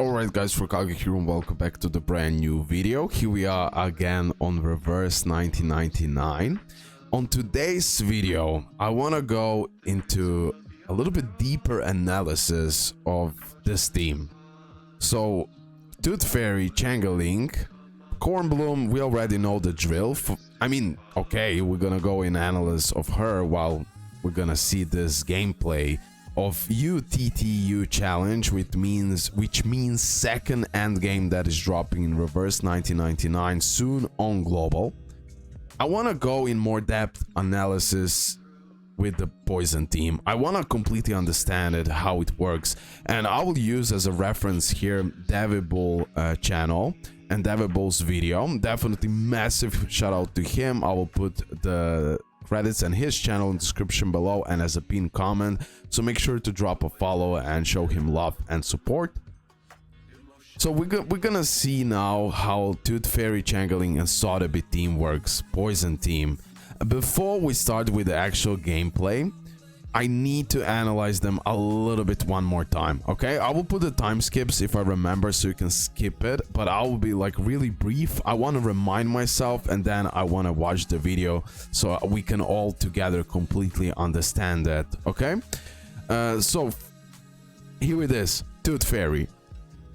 Alright guys, RoKage here and welcome back to the brand new video. Here we are again on Reverse 1999. On today's video, I want to go into a little bit deeper analysis of this team. So, Tooth Fairy, Changeling, Cornbloom, we already know the drill. Okay, we're gonna go in analysis of her while we're gonna see this gameplay of UTTU challenge, which means second end game that is dropping in Reverse 1999 soon on global. I want to go in more depth analysis with the Poison team. I want to completely understand it, how it works, and I will use as a reference here Devibul channel and Devibul's video. Definitely massive shout out to him. I will put the credits and his channel in the description below and as a pinned comment, so make sure to drop a follow and show him love and support. So we're gonna see now how Tooth Fairy, Changeling and Sotheby team works, Poison team. Before we start with the actual gameplay, I need to analyze them a little bit one more time, okay? I will put the time skips if I remember so you can skip it, but I will be like really brief. I want to remind myself and then I want to watch the video so we can all together completely understand that, okay? So here it is. Tooth Fairy.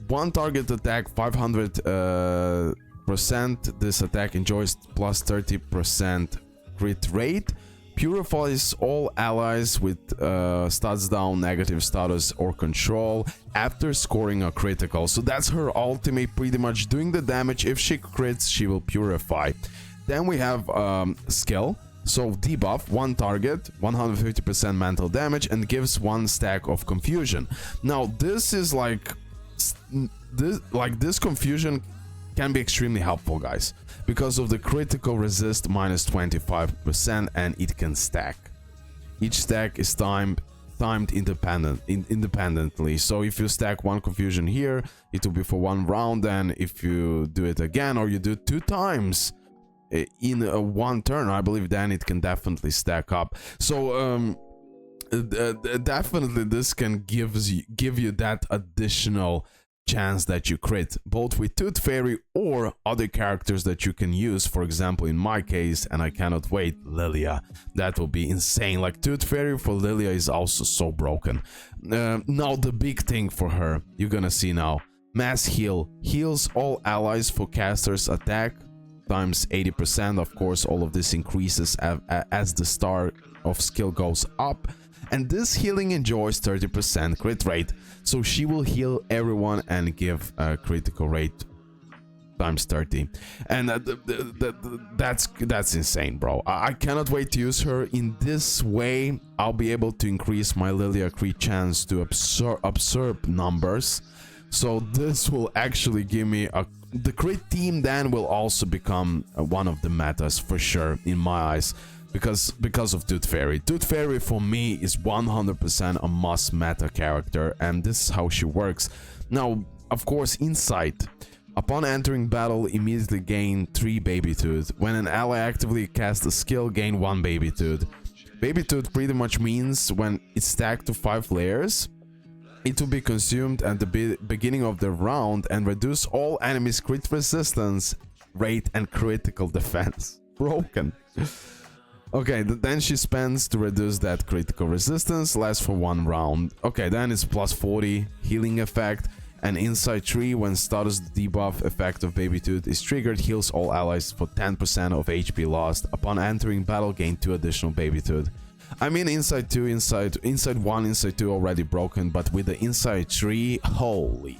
One target attack, 500%. This attack enjoys plus 30% crit rate. Purifies all allies with stats down, negative status or control after scoring a critical. So that's her ultimate, pretty much doing the damage. If she crits, she will purify. Then we have skill. So debuff, one target, 150% mental damage and gives one stack of confusion. Now this is this confusion can be extremely helpful, guys, because of the critical resist minus 25% and it can stack. Each stack is timed independently. So if you stack one confusion here, it will be for one round, and if you do it again or you do it 2 times in one turn, I believe, then it can definitely stack up. So definitely this can give you that additional chance that you crit, both with Tooth Fairy or other characters that you can use. For example, in my case, and I cannot wait, Lilia. That will be insane. Like, Tooth Fairy for Lilia is also so broken. Now the big thing for her, you're gonna see now, mass heal. Heals all allies for casters attack times 80%. Of course, all of this increases as the star of skill goes up. And this healing enjoys 30% crit rate, so she will heal everyone and give a critical rate times 30. And that's insane, bro. I cannot wait to use her. In this way, I'll be able to increase my Lilia crit chance to absorb numbers. So this will actually give me the crit team then will also become one of the metas for sure in my eyes. Because of Tooth Fairy. Tooth Fairy for me is 100% a must meta character, and this is how she works. Now, of course, Insight. Upon entering battle, immediately gain 3 Baby Tooth. When an ally actively casts a skill, gain 1 Baby Tooth. Baby Tooth pretty much means when it's stacked to 5 layers, it will be consumed at the beginning of the round and reduce all enemies' crit resistance rate and critical defense. Broken. Okay, then she spends to reduce that critical resistance, lasts for 1 round. Okay, then it's plus 40 healing effect, and Insight 3, when status debuff effect of Baby Tooth is triggered, heals all allies for 10% of HP lost. Upon entering battle, gain 2 additional Baby Tooth. I mean, Insight 2, Insight 1, Insight 2 already broken, but with the Insight 3, holy.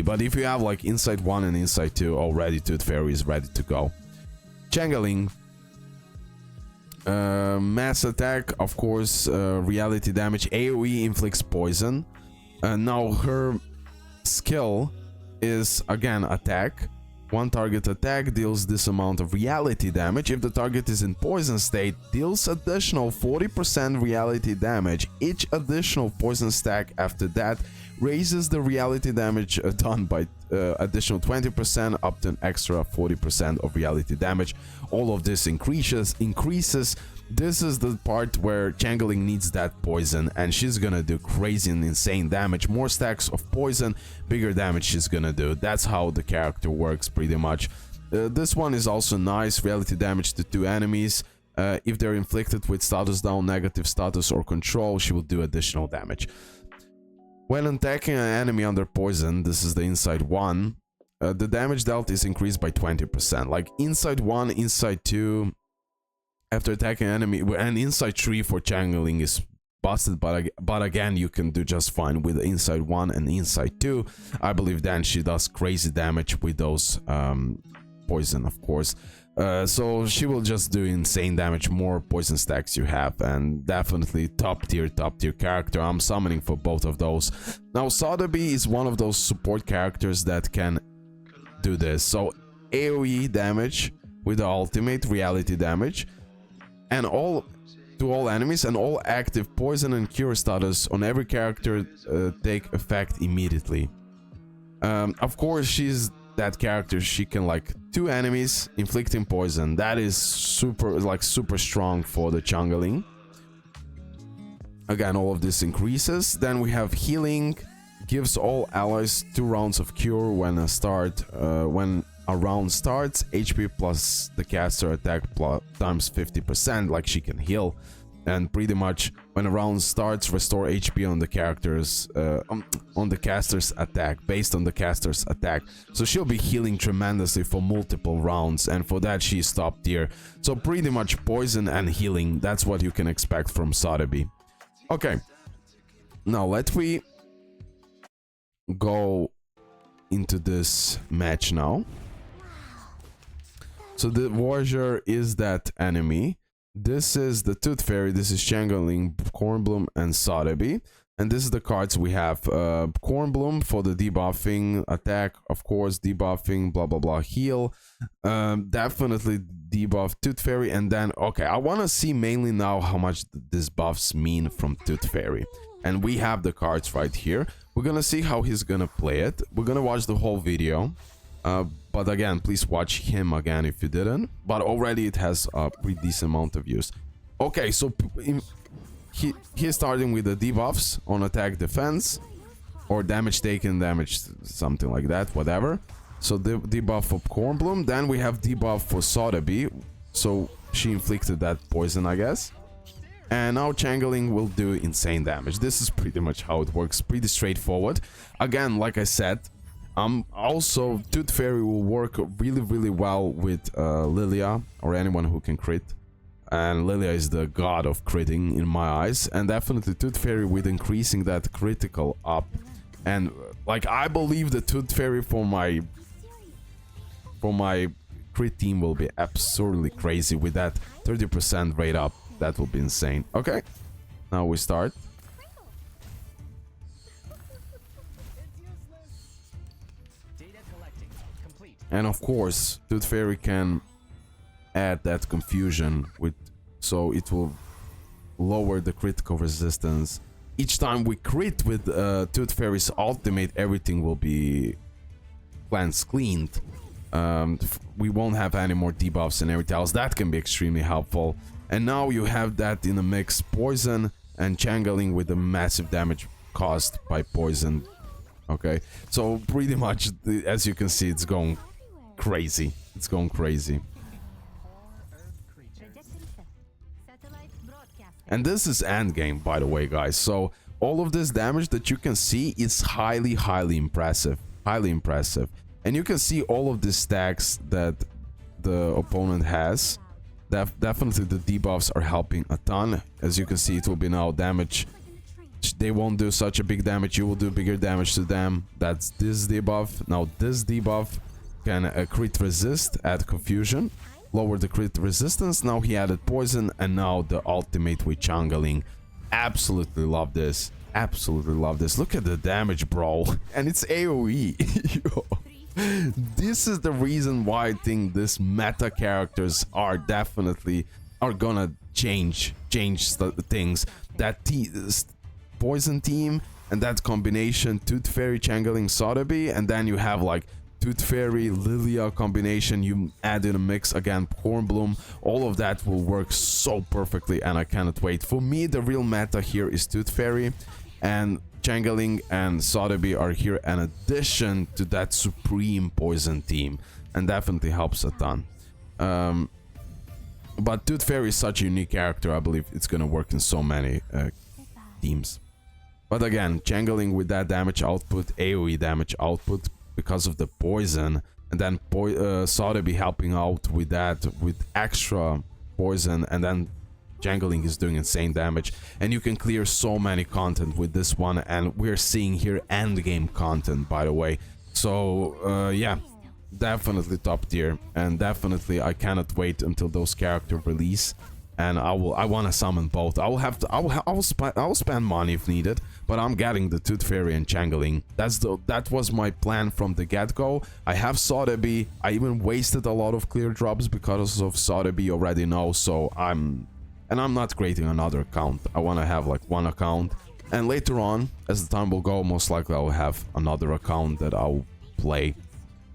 But if you have like Insight 1 and Insight 2 already, Tooth Fairy is ready to go. Changeling. Mass attack, of course, reality damage, AoE inflicts poison. Now her skill is again attack. One target attack deals this amount of reality damage. If the target is in poison state, deals additional 40% reality damage. Each additional poison stack after that raises the reality damage done by additional 20% up to an extra 40% of reality damage. All of this increases. This is the part where Changeling needs that poison, and she's gonna do crazy and insane damage. More stacks of poison, bigger damage she's gonna do. That's how the character works pretty much. This one is also nice. Reality damage to 2 enemies. If they're inflicted with status down, negative status, or control, she will do additional damage. When attacking an enemy under poison, this is the inside 1, the damage dealt is increased by 20%. Like inside 1, inside 2, after attacking an enemy, and inside 3 for Changeling is busted, but again, you can do just fine with the inside 1 and inside 2. I believe then she does crazy damage with those poison, of course. So she will just do insane damage, more poison stacks you have, and definitely top tier character. I'm summoning for both of those. Now Sotheby is one of those support characters that can do this. So AoE damage with the ultimate, reality damage, and to all enemies, and all active poison and cure status on every character take effect immediately. Of course, she's that character. She can like 2 enemies inflicting poison. That is super strong for the Changeling. Again, all of this increases. Then we have healing, gives all allies 2 rounds of cure when a round starts. HP plus the caster attack times 50%. Like she can heal. And pretty much when a round starts, restore HP on the characters, on the caster's attack, based on the caster's attack. So she'll be healing tremendously for multiple rounds, and for that she's top tier. So pretty much poison and healing, that's what you can expect from Sotheby. Okay, now let me go into this match now. So the Warrior is that enemy. This is the Tooth Fairy, this is Changeling, Cornbloom, and Sotheby. And this is the cards we have. Cornbloom for the debuffing, attack, of course, debuffing, blah blah blah, heal. Definitely debuff Tooth Fairy, and then, okay, I want to see mainly now how much these buffs mean from Tooth Fairy. And we have the cards right here. We're gonna see how he's gonna play it. We're gonna watch the whole video. But again, please watch him again if you didn't. But already it has a pretty decent amount of views. Okay, so he's starting with the debuffs on attack, defense, or damage taken, damage, something like that, whatever. So the debuff for Cornbloom. Then we have debuff for Sotheby. So she inflicted that poison, I guess. And now Changeling will do insane damage. This is pretty much how it works. Pretty straightforward. Again, like I said, also, Tooth Fairy will work really well with Lilia, or anyone who can crit. And Lilia is the god of critting in my eyes. And definitely Tooth Fairy with increasing that critical up. And like, I believe the Tooth Fairy for my crit team will be absurdly crazy with that 30% rate up. That will be insane. Okay, now we start. And of course, Tooth Fairy can add that confusion so it will lower the critical resistance. Each time we crit with Tooth Fairy's ultimate, everything will be cleaned. We won't have any more debuffs and everything else. That can be extremely helpful. And now you have that in a mix, poison and Changeling with the massive damage caused by poison. Okay, so pretty much, as you can see, it's going crazy. It's going crazy. And this is endgame, by the way, guys. So all of this damage that you can see is highly impressive. Highly impressive. And you can see all of the stacks that the opponent has. Definitely the debuffs are helping a ton. As you can see, it will be now damage. They won't do such a big damage. You will do bigger damage to them. That's this debuff. Now this debuff can crit resist, add confusion, lower the crit resistance. Now he added poison, and now the ultimate with Changeling. Absolutely love this. Absolutely love this. Look at the damage, bro. And it's AoE. Yo. This is the reason why I think this meta characters are gonna change things. That poison team and that combination Tooth Fairy, Changeling, Sotheby, and then you have like Tooth Fairy, Lilia combination, you add in a mix again, Cornbloom, all of that will work so perfectly, and I cannot wait. For me, the real meta here is Tooth Fairy, and Changeling and Sotheby are here in addition to that supreme poison team, and definitely helps a ton. But Tooth Fairy is such a unique character, I believe it's gonna work in so many teams. But again, Changeling with that damage output, AoE damage output because of the poison, and then Sotheby helping out with that with extra poison, and then Changeling is doing insane damage, and you can clear so many content with this one, and we're seeing here endgame content, by the way. So yeah, definitely top tier, and definitely I cannot wait until those characters release, and I want to summon both. I will spend money if needed, but I'm getting the Tooth Fairy and Changeling. That was my plan from the get-go. I have Sotheby. I even wasted a lot of clear drops because of Sotheby, already know, so I'm not creating another account. I want to have like one account, and later on, as the time will go, most likely I'll have another account that I'll play.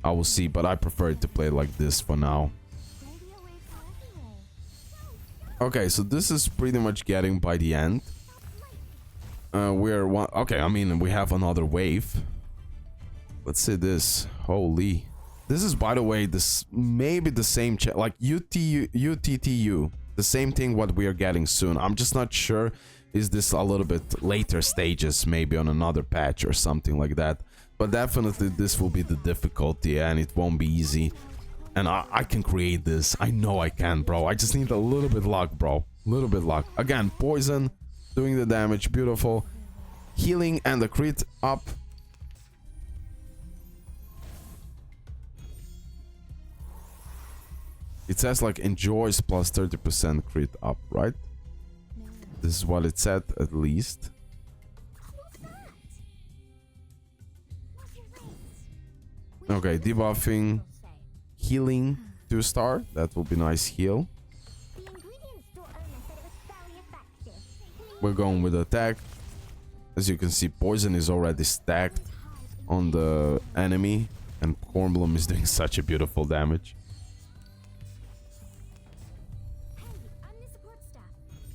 I will see, but I prefer to play like this for now. Okay, so this is pretty much getting by the end. Okay, I mean, we have another wave. Let's see this. Holy. This is, by the way, this maybe the same like UTTU. The same thing what we are getting soon. I'm just not sure. Is this a little bit later stages, maybe on another patch or something like that. But definitely this will be the difficulty, and it won't be easy. And I can create this. I know I can, bro. I just need a little bit luck, bro. A little bit luck. Again, poison, doing the damage, beautiful. Healing and the crit up. It says like enjoys plus 30% crit up, right? This is what it said, at least. Okay, debuffing. Healing 2-star, that will be nice heal. We're going with attack. As you can see, poison is already stacked on the enemy, and Cornbloom is doing such a beautiful damage.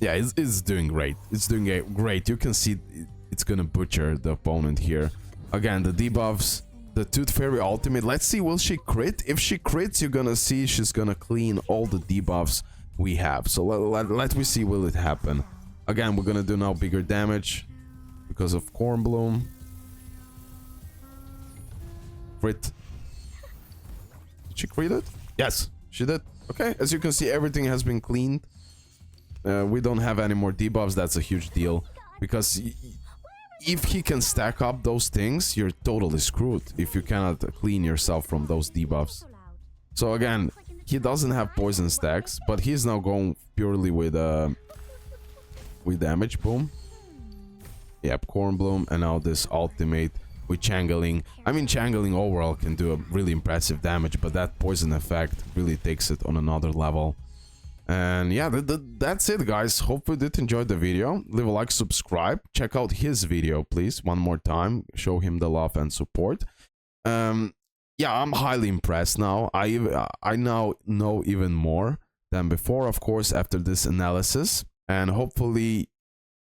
Yeah, it's doing great. It's doing great. You can see it's gonna butcher the opponent here. Again, the debuffs. The Tooth Fairy ultimate. Let's see, will she crit? If she crits, you're gonna see she's gonna clean all the debuffs we have. So let me see, will it happen? Again, we're gonna do now bigger damage because of Cornbloom. Crit. Did she crit it? Yes, she did. Okay, as you can see, everything has been cleaned. We don't have any more debuffs. That's a huge deal, because if he can stack up those things, you're totally screwed if you cannot clean yourself from those debuffs. So again, he doesn't have poison stacks, but he's now going purely with damage. Boom. Yep, Cornbloom, and now this ultimate with Changeling. I mean, Changeling overall can do a really impressive damage, but that poison effect really takes it on another level. And yeah, that's it, guys. Hope you did enjoy the video. Leave a like, subscribe. Check out his video, please, one more time. Show him the love and support. Yeah, I'm highly impressed now. I now know even more than before, of course, after this analysis. And hopefully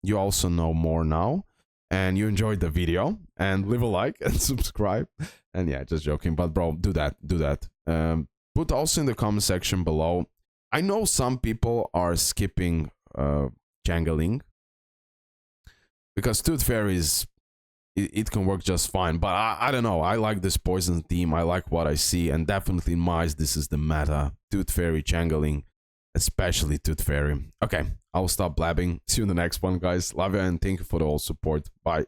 you also know more now, and you enjoyed the video. And leave a like and subscribe. And yeah, just joking, but bro, do that. Put also in the comment section below. I know some people are skipping Changeling because Tooth Fairy it can work just fine, but I don't know. I like this poison theme. I like what I see, and definitely in my eyes, this is the meta. Tooth Fairy, Changeling, especially Tooth Fairy. Okay, I'll stop blabbing. See you in the next one, guys. Love you, and thank you for the whole support. Bye.